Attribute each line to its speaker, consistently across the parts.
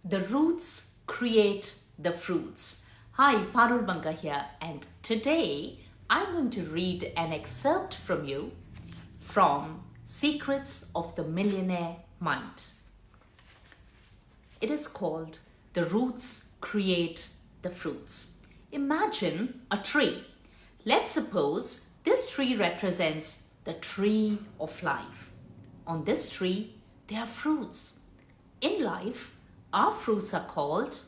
Speaker 1: The roots create the fruits. Hi, Parul Banga here, and today I'm going to read an excerpt from you from Secrets of the Millionaire Mind. It is called The Roots Create the Fruits. Imagine a tree. Let's suppose this tree represents the tree of life. On this tree, there are fruits. In life, our fruits are called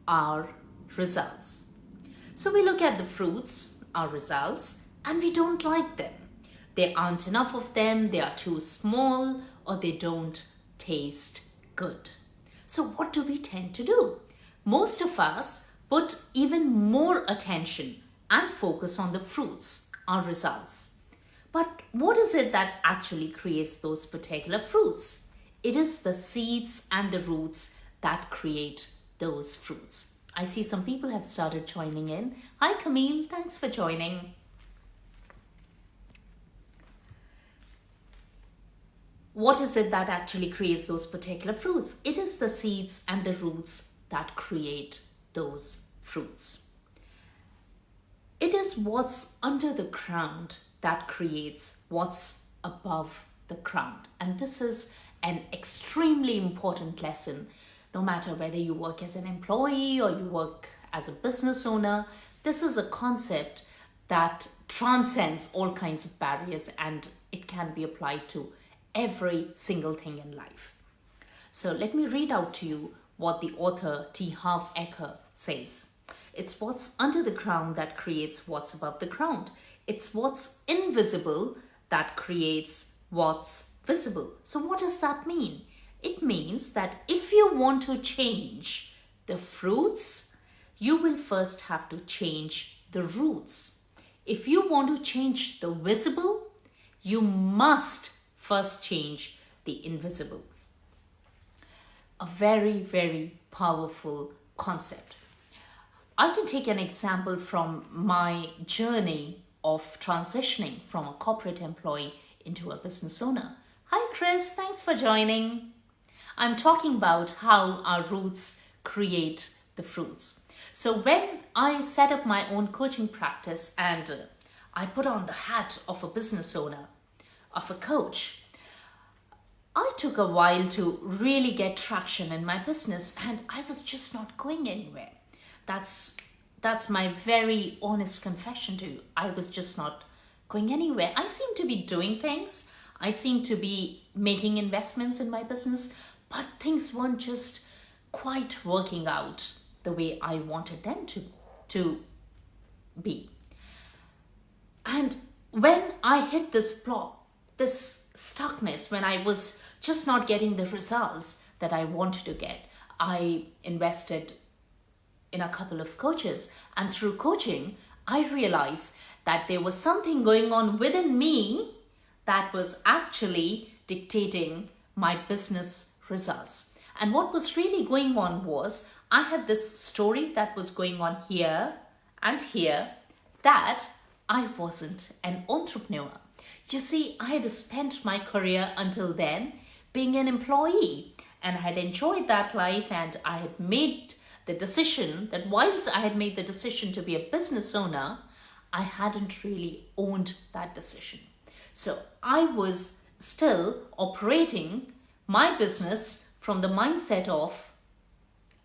Speaker 1: our results. So we look at the fruits, our results, and we don't like them. There aren't enough of them, they are too small, or they don't taste good. So what do we tend to do? Most of us put even more attention and focus on the fruits, our results. But what is it that actually creates those particular fruits? It is the seeds and the roots that create those fruits. I see some people have started joining in. Hi Camille, thanks for joining. What is it that actually creates those particular fruits? It is the seeds and the roots that create those fruits. It is what's under the ground that creates what's above the ground. And this is an extremely important lesson. No matter whether you work as an employee or you work as a business owner, this is a concept that transcends all kinds of barriers and it can be applied to every single thing in life. So let me read out to you what the author T Harv Eker says. It's what's under the ground that creates what's above the ground. It's what's invisible that creates what's visible. So what does that mean? It means that if you want to change the fruits, you will first have to change the roots. If you want to change the visible, you must first change the invisible. A very, very powerful concept. I can take an example from my journey of transitioning from a corporate employee into a business owner. Hi Chris, thanks for joining. I'm talking about how our roots create the fruits. So when I set up my own coaching practice and I put on the hat of a business owner, of a coach, I took a while to really get traction in my business and I was just not going anywhere. That's my very honest confession to you. I was just not going anywhere. I seem to be doing things. I seem to be making investments in my business, but things weren't just quite working out the way I wanted them to be. And when I hit this block, this stuckness, when I was just not getting the results that I wanted to get, I invested in a couple of coaches. And through coaching, I realized that there was something going on within me that was actually dictating my business results. And what was really going on was I had this story that was going on here and here that I wasn't an entrepreneur. You see, I had spent my career until then being an employee and I had enjoyed that life and I had made the decision that whilst I had made the decision to be a business owner, I hadn't really owned that decision. So I was still operating my business from the mindset of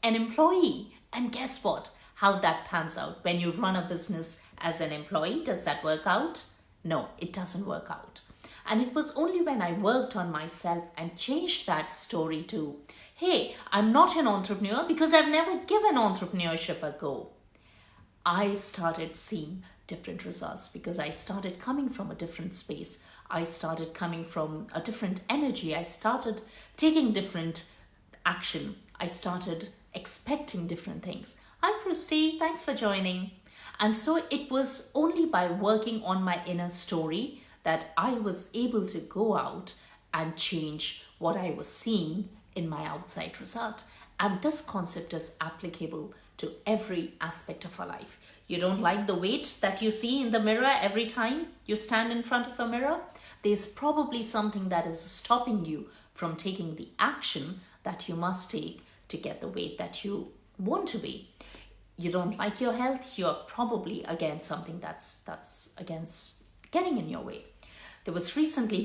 Speaker 1: an employee. And guess what? How that pans out. When you run a business as an employee, does that work out? No, it doesn't work out. And it was only when I worked on myself and changed that story to, hey, I'm not an entrepreneur because I've never given entrepreneurship a go. I started seeing different results because I started coming from a different space. I started coming from a different energy. I started taking different action. I started expecting different things. Hi, Christy. Thanks for joining. And so it was only by working on my inner story that I was able to go out and change what I was seeing in my outside result. And this concept is applicable to every aspect of our life. You don't like the weight that you see in the mirror every time you stand in front of a mirror? There's probably something that is stopping you from taking the action that you must take to get the weight that you want to be. You don't like your health, you're probably against something that's against getting in your way. There was recently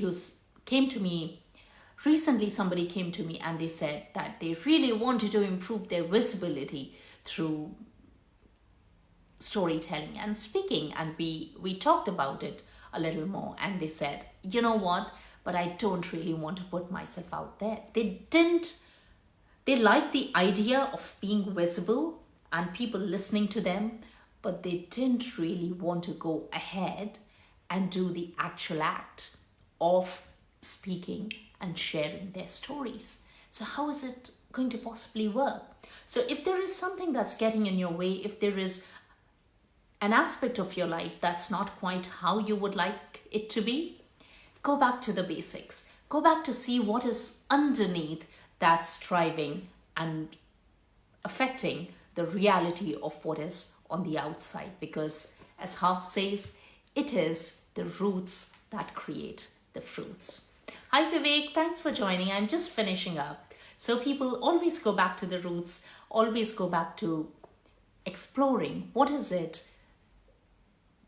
Speaker 1: somebody came to me and they said that they really wanted to improve their visibility through storytelling and speaking, and we talked about it a little more, and they said, you know what, but I don't really want to put myself out there. They liked the idea of being visible and people listening to them, but they didn't really want to go ahead and do the actual act of speaking and sharing their stories. So how is it going to possibly work? So if there is something that's getting in your way, if there is an aspect of your life that's not quite how you would like it to be, go back to the basics. Go back to see what is underneath that's driving and affecting the reality of what is on the outside. Because as Harv says, it is the roots that create the fruits. Hi Vivek, thanks for joining. I'm just finishing up. So people, always go back to the roots, always go back to exploring what is it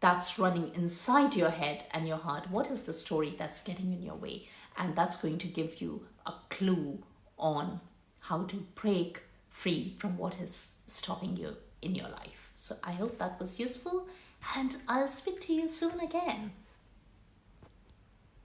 Speaker 1: that's running inside your head and your heart. What is the story that's getting in your way? And that's going to give you a clue on how to break free from what is stopping you in your life. So I hope that was useful, and I'll speak to you soon again.